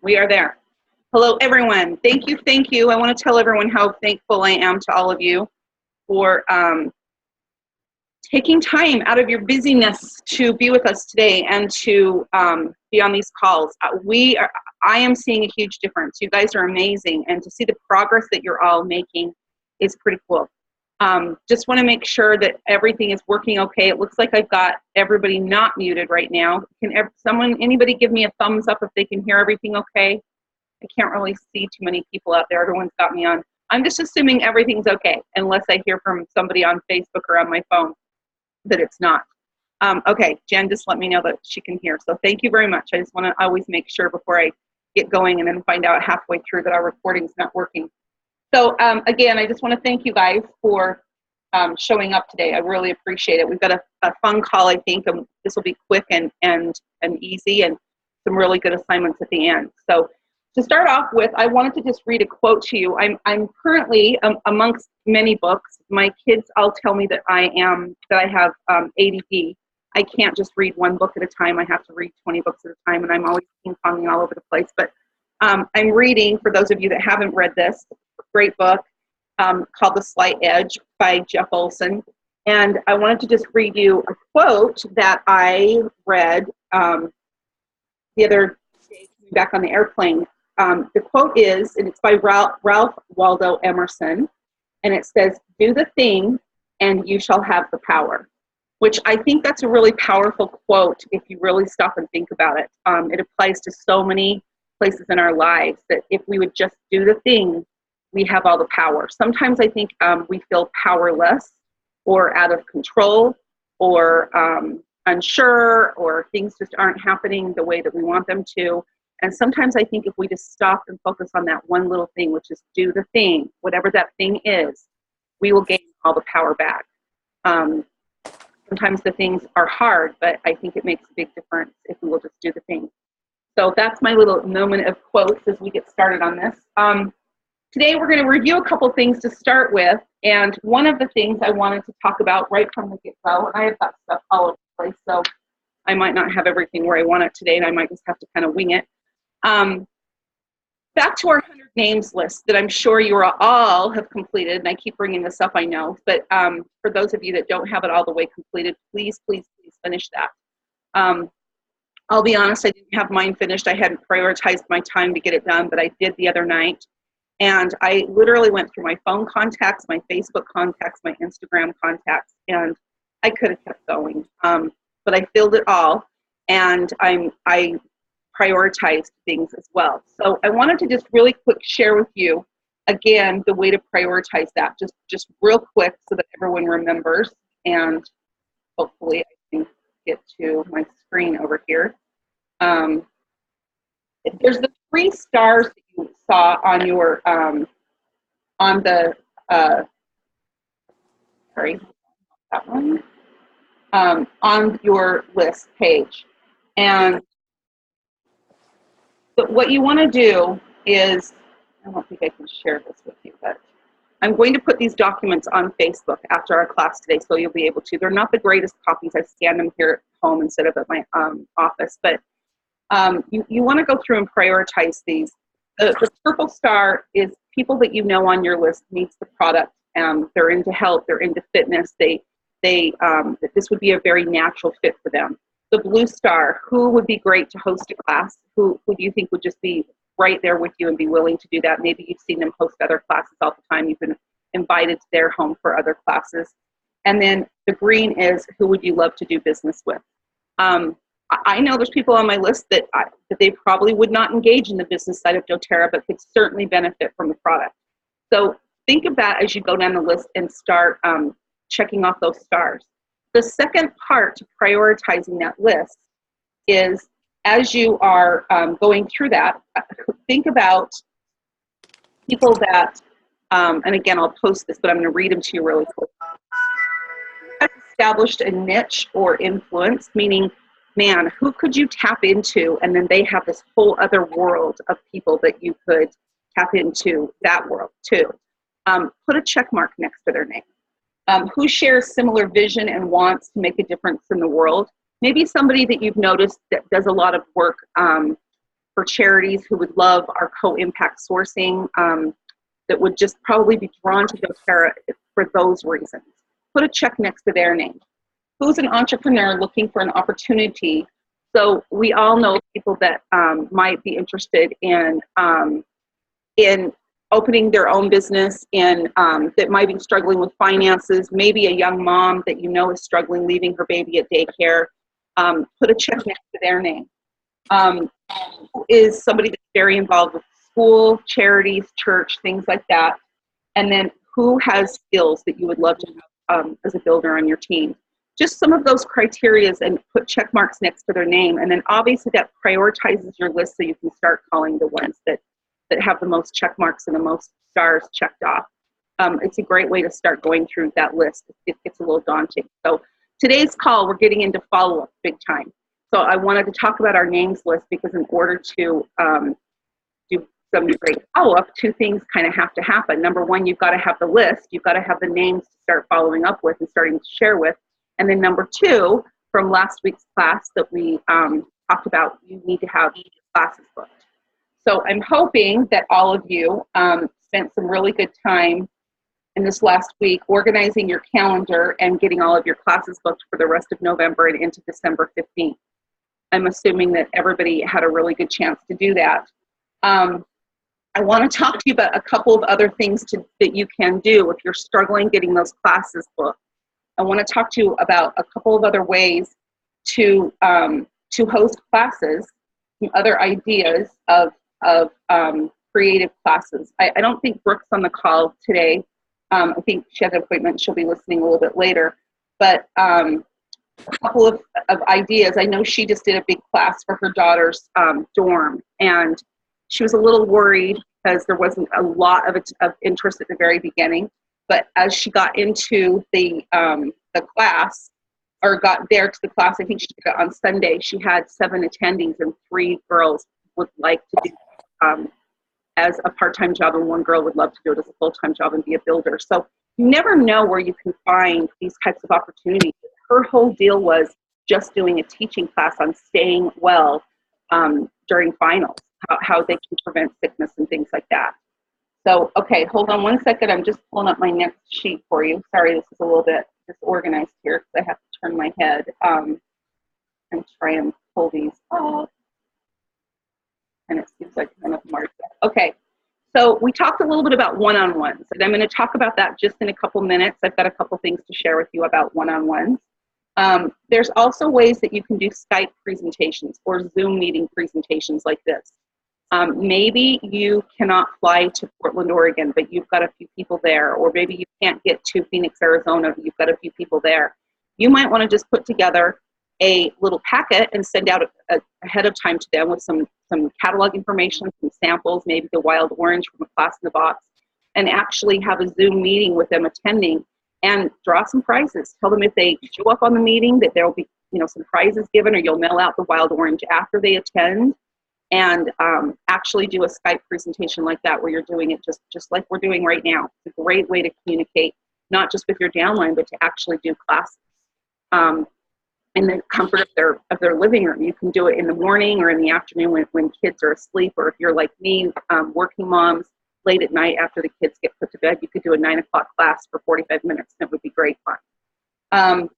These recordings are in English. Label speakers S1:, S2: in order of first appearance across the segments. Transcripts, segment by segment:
S1: We are there. Hello, everyone. Thank you, thank you. I want to tell everyone how thankful I am to all of you for taking time out of your busyness to be with us today and to be on these calls. I am seeing a huge difference. You guys are amazing, and to see the progress that you're all making is pretty cool. Just want to make sure that everything is working okay. It looks like I've got everybody not muted right now. Can anybody give me a thumbs up if they can hear everything okay? I can't really see too many people out there. Everyone's got me on. I'm just assuming everything's okay, unless I hear from somebody on Facebook or on my phone that it's not. Okay, Jen just let me know that she can hear. So thank you very much. I just want to always make sure before I get going and then find out halfway through that our recording's not working. So again, I just want to thank you guys for showing up today. I really appreciate it. We've got a fun call, I think. This will be quick and easy, and some really good assignments at the end. So to start off with, I wanted to just read a quote to you. I'm currently amongst many books. My kids all tell me that I have ADD. I can't just read one book at a time. I have to read 20 books at a time, and I'm always ping-ponging all over the place. But I'm reading, for those of you that haven't read this, great book called The Slight Edge by Jeff Olson. And I wanted to just read you a quote that I read the other day back on the airplane. The quote is, and it's by Ralph Waldo Emerson, and it says, "Do the thing and you shall have the power," which I think that's a really powerful quote if you really stop and think about it. It applies to so many places in our lives, that if we would just do the thing, we have all the power. Sometimes I think we feel powerless or out of control or unsure, or things just aren't happening the way that we want them to. And sometimes I think if we just stop and focus on that one little thing, which is do the thing, whatever that thing is, we will gain all the power back. Sometimes the things are hard, but I think it makes a big difference if we will just do the thing. So that's my little moment of quotes as we get started on this. Today we're going to review a couple things to start with, and one of the things I wanted to talk about right from the get-go, and I have got stuff all over the place, so I might not have everything where I want it today, and I might just have to kind of wing it. Back to our 100 names list that I'm sure you all have completed, and I keep bringing this up, I know, but for those of you that don't have it all the way completed, please, please, please finish that. I'll be honest, I didn't have mine finished. I hadn't prioritized my time to get it done, but I did the other night. And I literally went through my phone contacts, my Facebook contacts, my Instagram contacts, and I could have kept going. But I filled it all, and I prioritized things as well. So I wanted to just really quick share with you, again, the way to prioritize that, just real quick so that everyone remembers, and hopefully I can get to my screen over here. There's the 3 stars that you saw on your on your list page, and what you want to do is, I don't think I can share this with you, but I'm going to put these documents on Facebook after our class today, so you'll be able to. They're not the greatest copies. I scanned them here at home instead of at my office, but you want to go through and prioritize these. The purple star is people that you know on your list needs the product. They're into health, they're into fitness. That this would be a very natural fit for them. The blue star, who would be great to host a class? Who do you think would just be right there with you and be willing to do that? Maybe you've seen them host other classes all the time. You've been invited to their home for other classes. And then the green is, who would you love to do business with? I know there's people on my list that they probably would not engage in the business side of doTERRA, but could certainly benefit from the product. So think of that as you go down the list and start checking off those stars. The second part to prioritizing that list is, as you are going through that, think about people that, and again, I'll post this, but I'm going to read them to you really quick. Has established a niche or influence, meaning, man, who could you tap into? And then they have this whole other world of people that you could tap into that world too. Put a check mark next to their name. Who shares similar vision and wants to make a difference in the world? Maybe somebody that you've noticed that does a lot of work for charities who would love our co-impact sourcing, that would just probably be drawn to doTERRA for those reasons. Put a check next to their name. Who's an entrepreneur looking for an opportunity? So we all know people that might be interested in opening their own business, and that might be struggling with finances. Maybe a young mom that you know is struggling leaving her baby at daycare. Put a check next to their name. Is somebody that's very involved with school, charities, church, things like that. And then who has skills that you would love to have as a builder on your team. Just some of those criterias, and put check marks next to their name. And then obviously that prioritizes your list so you can start calling the ones that have the most check marks and the most stars checked off. It's a great way to start going through that list. It gets a little daunting. So today's call, we're getting into follow-up big time. So I wanted to talk about our names list, because in order to do some great follow-up, two things kind of have to happen. Number one, you've got to have the list. You've got to have the names to start following up with and starting to share with. And then number two, from last week's class that we talked about, you need to have classes booked. So I'm hoping that all of you spent some really good time in this last week organizing your calendar and getting all of your classes booked for the rest of November and into December 15th. I'm assuming that everybody had a really good chance to do that. I want to talk to you about a couple of other things that you can do if you're struggling getting those classes booked. I want to talk to you about a couple of other ways to host classes, some other ideas of creative classes. I don't think Brooke's on the call today. I think she has an appointment. She'll be listening a little bit later. But a couple of ideas. I know she just did a big class for her daughter's dorm, and she was a little worried because there wasn't a lot of interest at the very beginning. But as she got into the class, or got there to the class, I think she did it on Sunday, she had 7 attendees, and 3 girls would like to do as a part-time job, and 1 girl would love to do it as a full-time job and be a builder. So you never know where you can find these types of opportunities. Her whole deal was just doing a teaching class on staying well during finals, how they can prevent sickness and things like that. So, okay, hold on one second. I'm just pulling up my next sheet for you. Sorry, this is a little bit disorganized here because I have to turn my head and try and pull these up. And it seems like none of them are. Okay, so we talked a little bit about one-on-ones, and I'm going to talk about that just in a couple minutes. I've got a couple things to share with you about one-on-ones. There's also ways that you can do Skype presentations or Zoom meeting presentations like this. Maybe you cannot fly to Portland, Oregon, but you've got a few people there, or maybe you can't get to Phoenix, Arizona, but you've got a few people there. You might want to just put together a little packet and send out ahead of time to them with some catalog information, some samples, maybe the wild orange from a class in the box, and actually have a Zoom meeting with them attending and draw some prizes. Tell them if they show up on the meeting that there will be some prizes given, or you'll mail out the wild orange after they attend, and actually do a Skype presentation like that where you're doing it just like we're doing right now. It's a great way to communicate, not just with your downline, but to actually do classes. In the comfort of their living room. You can do it in the morning or in the afternoon when kids are asleep, or if you're like me, working moms, late at night after the kids get put to bed, you could do a 9 o'clock class for 45 minutes, and it would be great fun.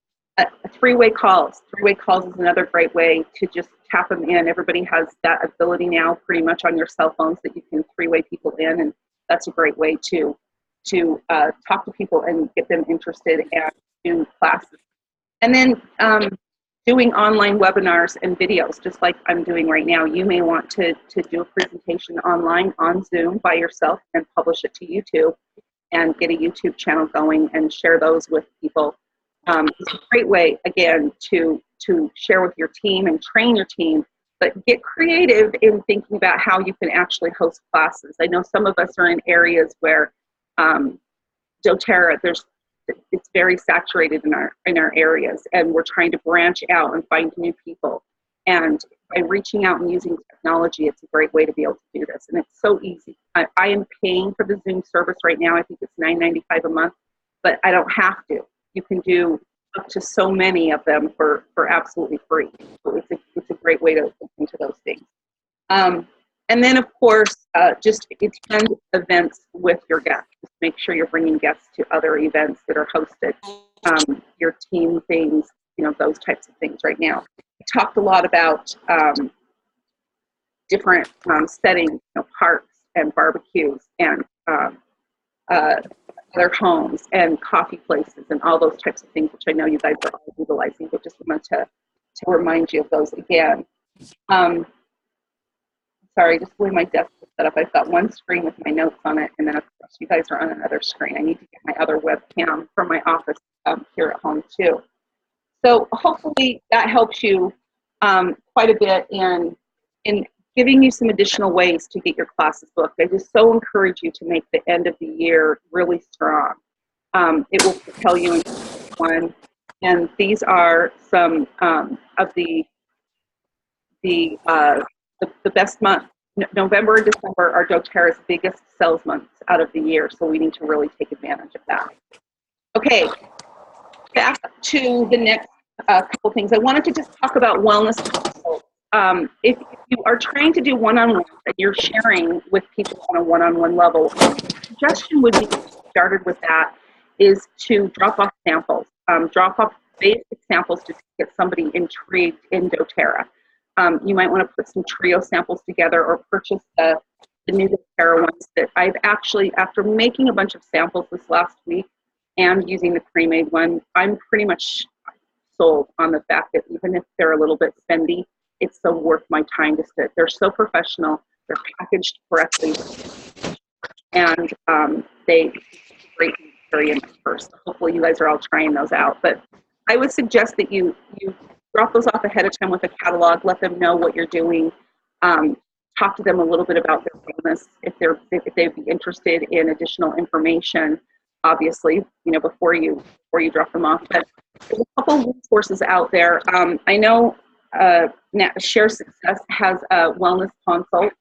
S1: Three-way calls. Three-way calls is another great way to just tap them in. Everybody has that ability now pretty much on your cell phones that you can three-way people in, and that's a great way to talk to people and get them interested and do classes. And then doing online webinars and videos, just like I'm doing right now. You may want to do a presentation online on Zoom by yourself and publish it to YouTube and get a YouTube channel going and share those with people. It's a great way, again, to share with your team and train your team, but get creative in thinking about how you can actually host classes. I know some of us are in areas where doTERRA, it's very saturated in our areas, and we're trying to branch out and find new people. And by reaching out and using technology, it's a great way to be able to do this. And it's so easy. I am paying for the Zoom service right now. I think it's $9.95 a month, but I don't have to. You can do up to so many of them for absolutely free. So it's a great way to look into those things. And then, of course, just attend events with your guests. Just make sure you're bringing guests to other events that are hosted, your team things, those types of things right now. We talked a lot about different settings, parks and barbecues and other homes and coffee places and all those types of things, which I know you guys are all utilizing, but just wanted to remind you of those again. Sorry, just the way my desk is set up, I've got one screen with my notes on it, and then of course you guys are on another screen. I need to get my other webcam from my office here at home too. So hopefully that helps you quite a bit in giving you some additional ways to get your classes booked. I just so encourage you to make the end of the year really strong. It will propel you into one. And these are some of the best month. November and December are doTERRA's biggest sales months out of the year, so we need to really take advantage of that. Okay, back to the next couple things. I wanted to just talk about wellness consults. If you are trying to do one-on-one and you're sharing with people on a one-on-one level, the suggestion would be started with that is to drop off samples. Drop off basic samples to get somebody intrigued in doTERRA. You might want to put some trio samples together or purchase the new doTERRA ones that I've actually, after making a bunch of samples this last week and using the pre-made one, I'm pretty much sold on the fact that even if they're a little bit spendy, it's so worth my time to sit. They're so professional, they're packaged correctly, and they great carry in my purse. Hopefully you guys are all trying those out. But I would suggest that you drop those off ahead of time with a catalog, let them know what you're doing, talk to them a little bit about their wellness, if they'd be interested in additional information, obviously, before you drop them off. But there's a couple of resources out there. I know Share Success has a wellness consult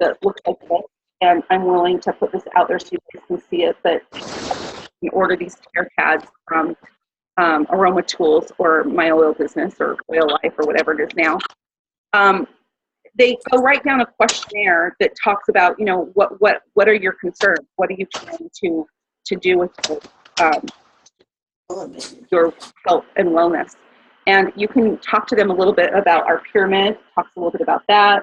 S1: that looks like this, and I'm willing to put this out there so you guys can see it, but you can order these care pads from Aroma Tools or My Oil Business or Oil Life or whatever it is now. They go right down a questionnaire that talks about, what are your concerns? What are you trying to do with your health and wellness? And you can talk to them a little bit about our pyramid, talks a little bit about that,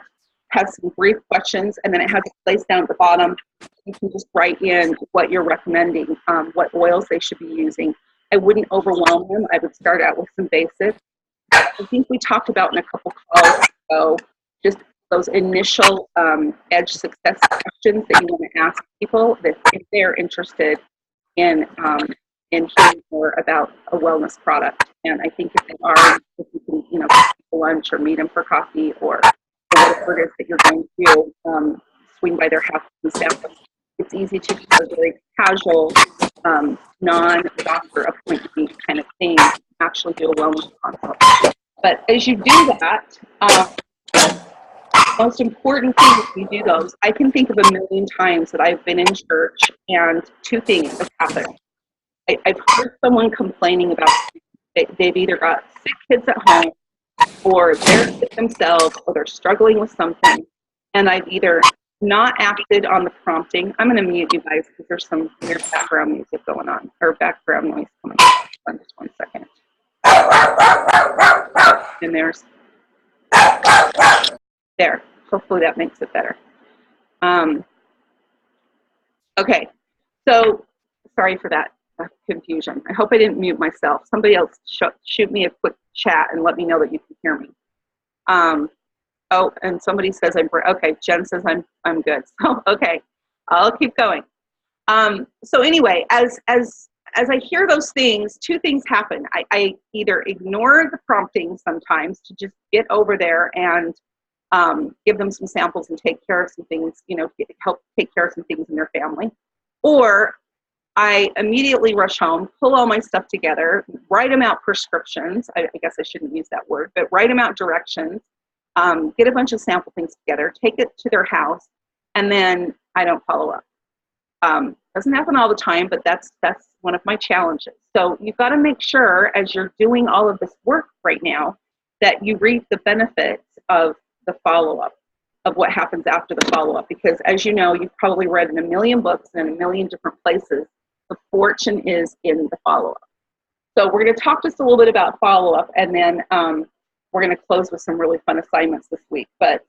S1: has some brief questions, and then it has a place down at the bottom. You can just write in what you're recommending, what oils they should be using. I wouldn't overwhelm them. I would start out with some basics. I think we talked about in a couple calls ago, just those initial edge success questions that you want to ask people that if they're interested in hearing more about a wellness product. And I think if they are, if you can, go for lunch or meet them for coffee or whatever it is that you're going to swing by their house and sample. It's easy to do a very casual, non-doctor appointment kind of thing, actually do a wellness consult. But as you do that, most important thing is you do those. I can think of a million times that I've been in church and two things have happened. I've heard someone complaining about they've either got sick kids at home or they're sick themselves or they're struggling with something, and I've either not acted on the prompting. I'm going to mute you guys because there's some weird background music going on, or background noise coming on. Just 1 second. And there. Hopefully that makes it better. Okay, so sorry for that confusion. I hope I didn't mute myself. Somebody else shoot me a quick chat and let me know that you can hear me. Oh, and somebody says okay. Jen says I'm good. So okay, I'll keep going. So anyway, as I hear those things, two things happen. I either ignore the prompting sometimes to just get over there and give them some samples and take care of some things, help take care of some things in their family, or I immediately rush home, pull all my stuff together, write them out prescriptions. I guess I shouldn't use that word, but write them out directions, get a bunch of sample things together, take it to their house, and then I don't follow up. Doesn't happen all the time, but that's one of my challenges. So you've got to make sure as you're doing all of this work right now that you reap the benefits of the follow-up, of what happens after the follow-up, because as you know, you've probably read in a million books and in a million different places, the fortune is in the follow-up. So we're going to talk just a little bit about follow-up, and then we're going to close with some really fun assignments this week. But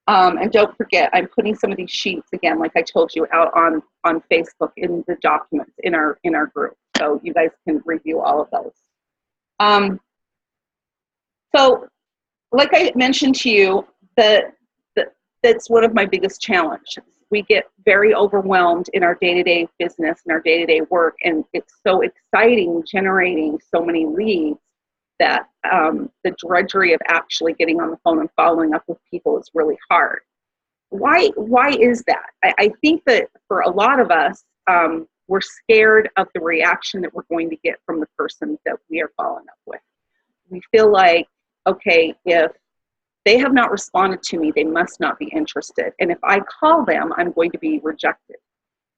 S1: and don't forget, I'm putting some of these sheets again, like I told you, out on Facebook in the documents in our group, so you guys can review all of those. So, like I mentioned to you, that's one of my biggest challenges. We get very overwhelmed in our day-to-day business and our day-to-day work, and it's so exciting generating so many leads that the drudgery of actually getting on the phone and following up with people is really hard. Why is that? I think that for a lot of us, we're scared of the reaction that we're going to get from the person that we are following up with. We feel like, okay, if they have not responded to me, they must not be interested. And if I call them, I'm going to be rejected.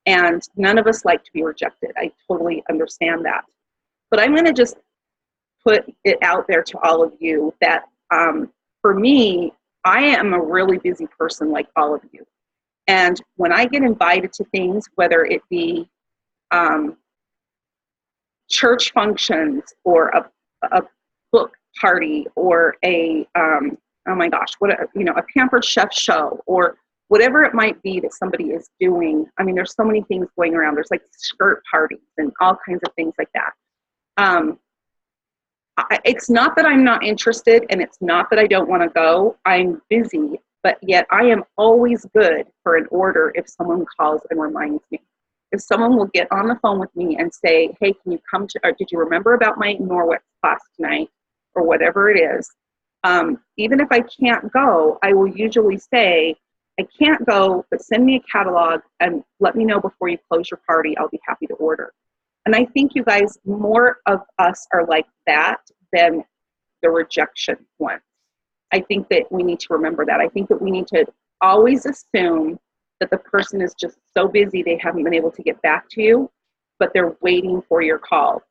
S1: And none of us like to be rejected. I totally understand that. But I'm going to just put it out there to all of you that for me, I am a really busy person like all of you. And when I get invited to things, whether it be church functions or a book party or a oh my gosh, a Pampered Chef show or whatever it might be that somebody is doing. I mean, there's so many things going around. There's like skirt parties and all kinds of things like that. It's not that I'm not interested, and it's not that I don't want to go. I'm busy, but yet I am always good for an order if someone calls and reminds me. If someone will get on the phone with me and say, hey, can you come to, or did you remember about my Norwich class tonight, or whatever it is, even if I can't go, I will usually say, I can't go, but send me a catalog and let me know before you close your party. I'll be happy to order. And I think you guys, more of us are like that than the rejection ones. I think that we need to remember that. I think that we need to always assume that the person is just so busy they haven't been able to get back to you, but they're waiting for your call.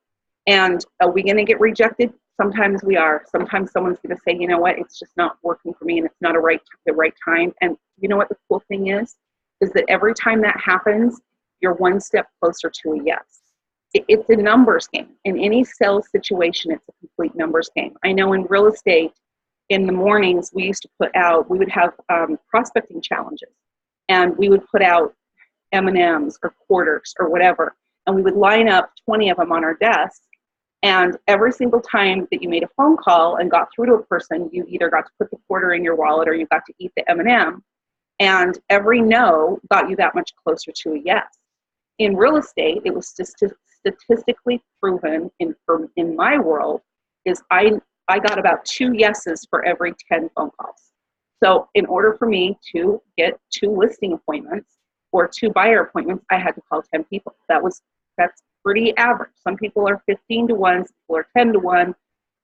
S1: And are we going to get rejected? Sometimes we are. Sometimes someone's going to say, you know what, it's just not working for me and it's not the right time. And you know what the cool thing is that every time that happens, you're one step closer to a yes. It's a numbers game. In any sales situation, it's a complete numbers game. I know in real estate, in the mornings, we used to we would have prospecting challenges. And we would put out M&Ms or quarters or whatever. And we would line up 20 of them on our desk. And every single time that you made a phone call and got through to a person, you either got to put the quarter in your wallet or you got to eat the M&M. And every no got you that much closer to a yes. In real estate, it was statistically proven in my world is I got about 2 yeses for every 10 phone calls. So in order for me to get 2 listing appointments or 2 buyer appointments, I had to call 10 people. That's pretty average. Some people are 15 to 1, some people are 10 to 1.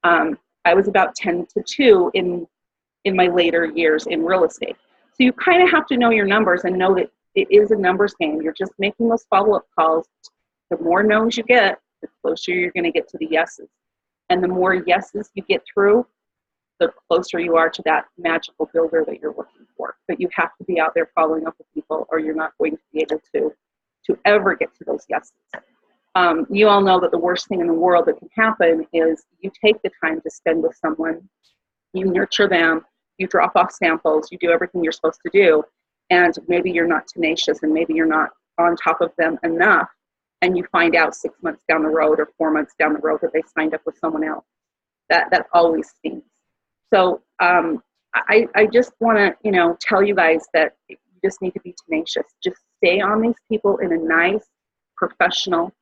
S1: I was about 10 to 2 in my later years in real estate. So you kind of have to know your numbers and know that it is a numbers game. You're just making those follow-up calls. The more no's you get, the closer you're going to get to the yeses. And the more yeses you get through, the closer you are to that magical builder that you're looking for. But you have to be out there following up with people, or you're not going to be able to ever get to those yeses. You all know that the worst thing in the world that can happen is you take the time to spend with someone, you nurture them, you drop off samples, you do everything you're supposed to do, and maybe you're not tenacious and maybe you're not on top of them enough, and you find out 6 months down the road or 4 months down the road that they signed up with someone else. That always stings. So I just want to tell you guys that you just need to be tenacious. Just stay on these people in a nice, professional,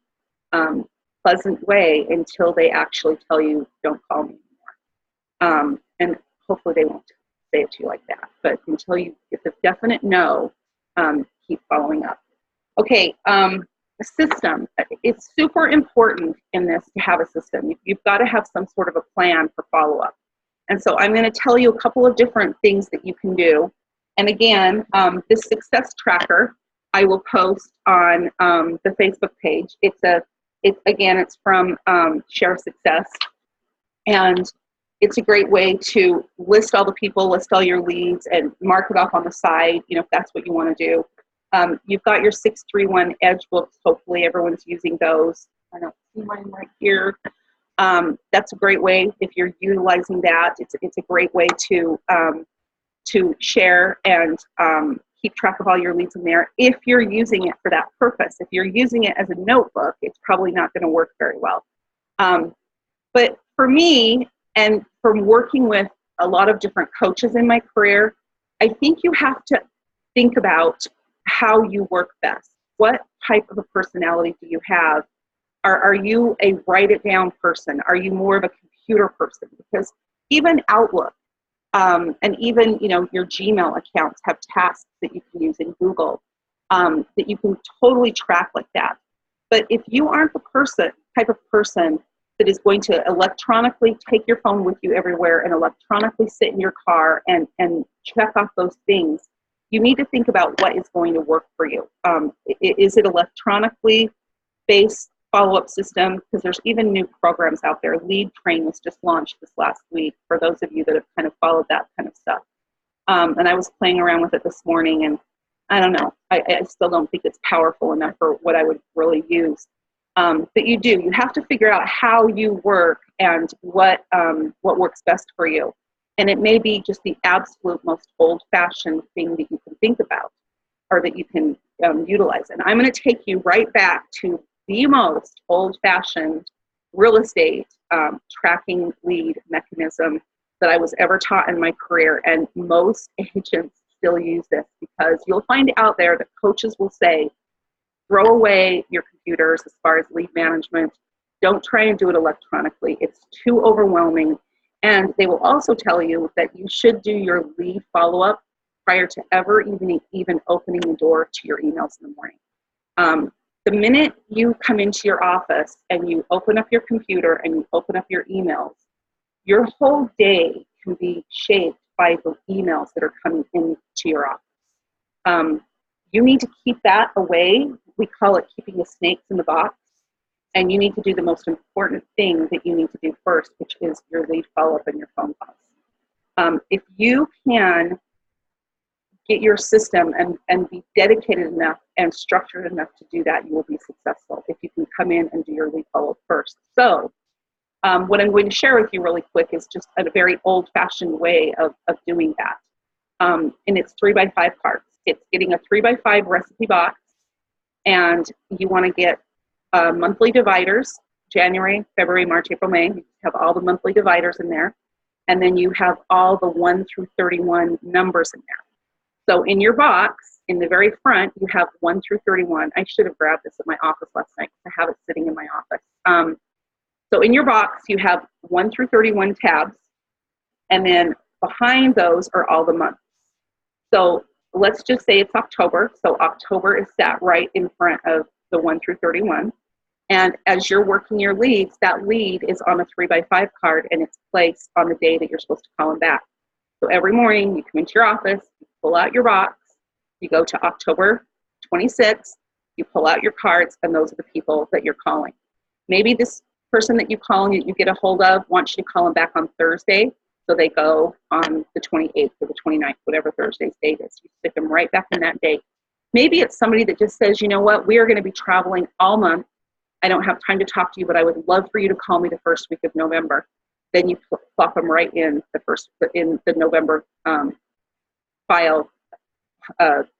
S1: pleasant way until they actually tell you, don't call me anymore. And hopefully they won't say it to you like that. But until you get the definite no, keep following up. Okay, a system. It's super important in this to have a system. You've got to have some sort of a plan for follow-up. And so I'm going to tell you a couple of different things that you can do. And again, this success tracker, I will post on the Facebook page. It's from Share Success. And It's a great way to list all the people, list all your leads, and mark it off on the side, if that's what you want to do. You've got your 631 Edge books. Hopefully everyone's using those. I don't see mine right here. That's a great way if you're utilizing that. It's a great way to share and keep track of all your leads in there if you're using it for that purpose. If you're using it as a notebook, it's probably not going to work very well. But for me, and from working with a lot of different coaches in my career, I think you have to think about how you work best. What type of a personality do you have? Are you a write it down person? Are you more of a computer person? Because even Outlook and even your Gmail accounts have tasks that you can use in Google that you can totally track like that. But if you aren't the type of person that is going to electronically take your phone with you everywhere and electronically sit in your car and check off those things, you need to think about what is going to work for you. Is it electronically based follow-up system? Because there's even new programs out there. Lead Train was just launched this last week for those of you that have kind of followed that kind of stuff. And I was playing around with it this morning, and I don't know. I still don't think it's powerful enough for what I would really use. But you have to figure out how you work and what works best for you. And it may be just the absolute most old-fashioned thing that you can think about or that you can utilize. And I'm going to take you right back to the most old-fashioned real estate tracking lead mechanism that I was ever taught in my career. And most agents still use this, because you'll find out there that coaches will say, throw away your computers as far as lead management. Don't try and do it electronically. It's too overwhelming. And they will also tell you that you should do your lead follow-up prior to ever even opening the door to your emails in the morning. The minute you come into your office and you open up your computer and you open up your emails, your whole day can be shaped by the emails that are coming into your office. You need to keep that away. We call it keeping the snakes in the box. And you need to do the most important thing that you need to do first, which is your lead follow-up and your phone calls. If you can get your system and be dedicated enough and structured enough to do that, you will be successful if you can come in and do your lead follow-up first. So what I'm going to share with you really quick is just a very old-fashioned way of doing that. And it's 3x5 cards. It's getting a 3x5 recipe box, and you want to get monthly dividers, January, February, March, April, May. You have all the monthly dividers in there. And then you have all the 1 through 31 numbers in there. So in your box, in the very front, you have 1 through 31. I should have grabbed this at my office last night because I have it sitting in my office. So in your box, you have 1 through 31 tabs. And then behind those are all the months. So let's just say it's October. So October is sat right in front of the 1 through 31. And as you're working your leads, that lead is on a 3x5 card, and it's placed on the day that you're supposed to call them back. So every morning you come into your office, you pull out your box, you go to October 26th, you pull out your cards, and those are the people that you're calling. Maybe this person that you call and you get a hold of wants you to call them back on Thursday, so they go on the 28th or the 29th, whatever Thursday's date is. You stick them right back in that date. Maybe it's somebody that just says, you know what, we are going to be traveling all month. I don't have time to talk to you, but I would love for you to call me the first week of November. Then you plop them right in the November file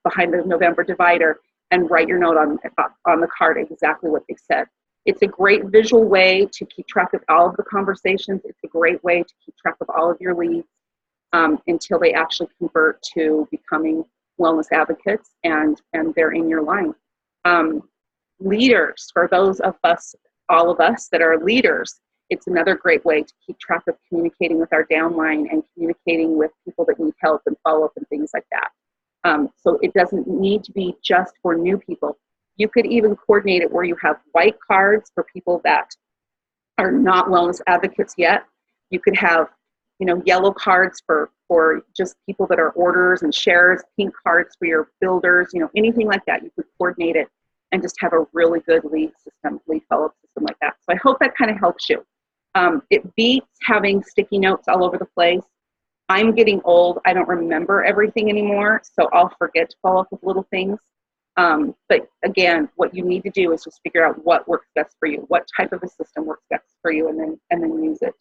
S1: behind the November divider and write your note on the card exactly what they said. It's a great visual way to keep track of all of the conversations. It's a great way to keep track of all of your leads until they actually convert to becoming wellness advocates and they're in your line. Leaders, for those of us, all of us that are leaders, it's another great way to keep track of communicating with our downline and communicating with people that need help and follow-up and things like that. So it doesn't need to be just for new people. You could even coordinate it where you have white cards for people that are not wellness advocates yet. You could have, yellow cards for just people that are orders and shares, pink cards for your builders, anything like that. You could coordinate it and just have a really good lead follow-up system like that. So I hope that kind of helps you. It beats having sticky notes all over the place. I'm getting old. I don't remember everything anymore, so I'll forget to follow up with little things. But again, what you need to do is just figure out what works best for you, what type of a system works best for you, and then use it.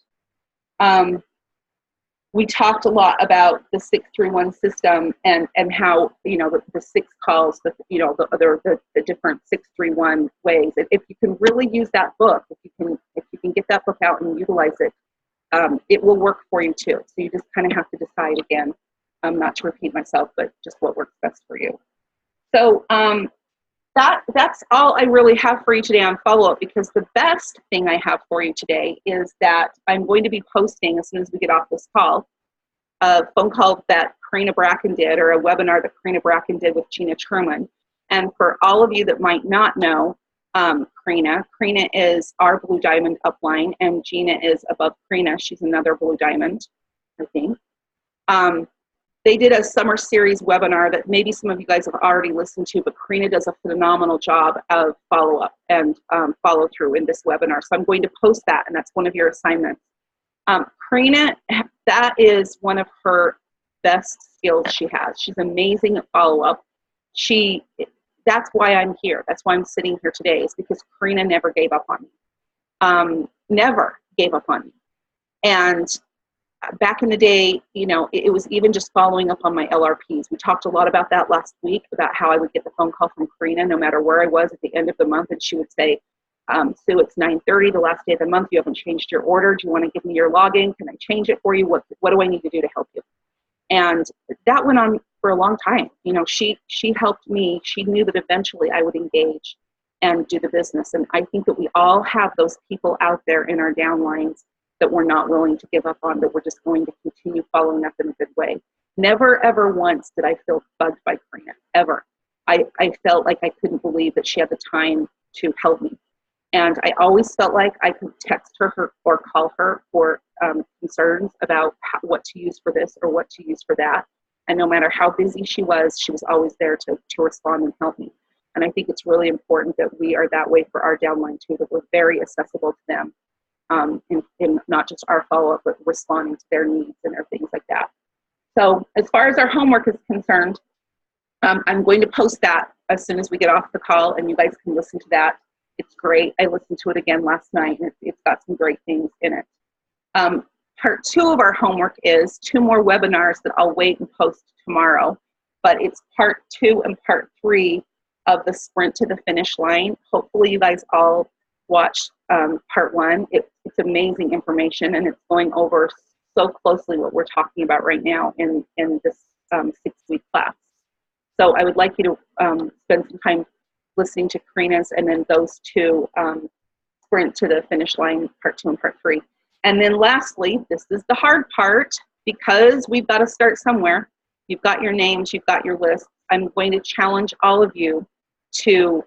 S1: We talked a lot about the 631 system and how, you know, the 6 calls, you know, the different 631 ways. If you can really use that book, if you can get that book out and utilize it, it will work for you too. So you just kind of have to decide again, not to repeat myself, but just what works best for you. So that's all I really have for you today on follow-up, because the best thing I have for you today is that I'm going to be posting, as soon as we get off this call, a phone call that Karina Bracken did, or a webinar that Karina Bracken did with Gina Truman. And for all of you that might not know, Karina is our Blue Diamond upline, and Gina is above Karina. She's another Blue Diamond, I think. They did a summer series webinar that maybe some of you guys have already listened to, but Karina does a phenomenal job of follow-up and follow-through in this webinar. So I'm going to post that, and that's one of your assignments. Karina, that is one of her best skills she has. She's amazing at follow-up. That's why I'm here. That's why I'm sitting here today, is because Karina never gave up on me. Never gave up on me. And back in the day, you know, it was even just following up on my LRPs. We talked a lot about that last week, about how I would get the phone call from Karina no matter where I was at the end of the month, and she would say, Sue, it's 9:30, the last day of the month. You haven't changed your order. Do you want to give me your login? Can I change it for you? What do I need to do to help you? And that went on for a long time. You know, she helped me. She knew that eventually I would engage and do the business. And I think that we all have those people out there in our downlines that we're not willing to give up on, that we're just going to continue following up in a good way. Never, ever once did I feel bugged by Karina, ever. I felt like I couldn't believe that she had the time to help me. And I always felt like I could text her or call her for concerns about what to use for this or what to use for that. And no matter how busy she was always there to respond and help me. And I think it's really important that we are that way for our downline too, that we're very accessible to them, in not just our follow-up, but responding to their needs and their things like that. So as far as our homework is concerned, I'm going to post that as soon as we get off the call, and you guys can listen to that. It's great. I listened to it again last night, and it's got some great things in it. Part 2 of our homework is 2 more webinars that I'll wait and post tomorrow, but it's part 2 and part 3 of the Sprint to the Finish Line. Hopefully you guys all watched part 1. It's amazing information, and it's going over so closely what we're talking about right now in this 6-week class. So I would like you to spend some time listening to Karina's, and then those 2 Sprint to the Finish Line, part 2 and part 3. And then lastly, this is the hard part, because we've got to start somewhere. You've got your names, you've got your list. I'm going to challenge all of you to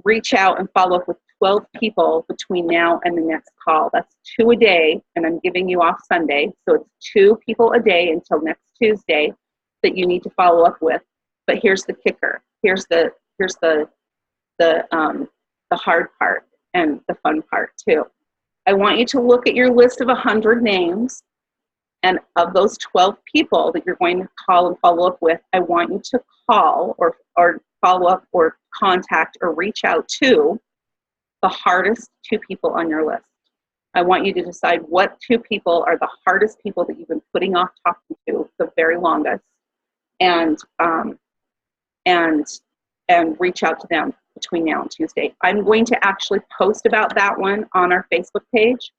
S1: reach out and follow up with 12 people between now and the next call. That's 2 a day, and I'm giving you off Sunday. So it's 2 people a day until next Tuesday that you need to follow up with. But here's the kicker. Here's the hard part and the fun part too. I want you to look at your list of 100 names, and of those 12 people that you're going to call and follow up with, I want you to call or follow up or contact or reach out to the hardest 2 people on your list. I want you to decide what 2 people are the hardest people that you've been putting off talking to the very longest, and reach out to them between now and Tuesday. I'm going to actually post about that one on our Facebook page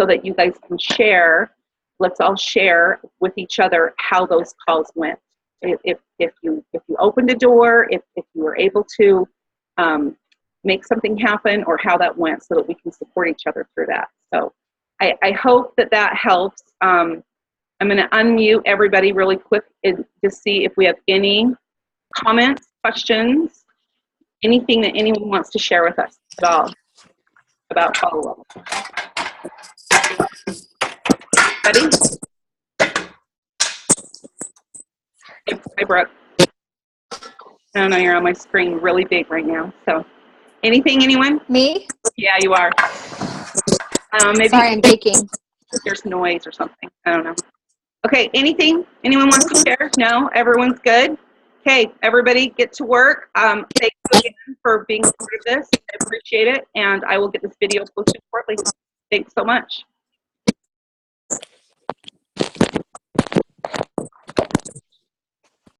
S1: so that you guys can share. Let's all share with each other how those calls went. If you opened a door, if you were able to make something happen, or how that went, so that we can support each other through that. So I hope that helps. I'm going to unmute everybody really quick to see if we have any comments, questions, anything that anyone wants to share with us at all about follow-up. Ready? Hi, Brooke. I don't know, you're on my screen really big right now. So anything, anyone?
S2: Me?
S1: Yeah, you are. Maybe
S2: Sorry, I'm baking.
S1: there's noise or something. I don't know. Okay, anything? Anyone wants to share? No? Everyone's good? Okay, everybody get to work. Thank you again for being a part of this. I appreciate it, and I will get this video posted shortly. Thanks so much.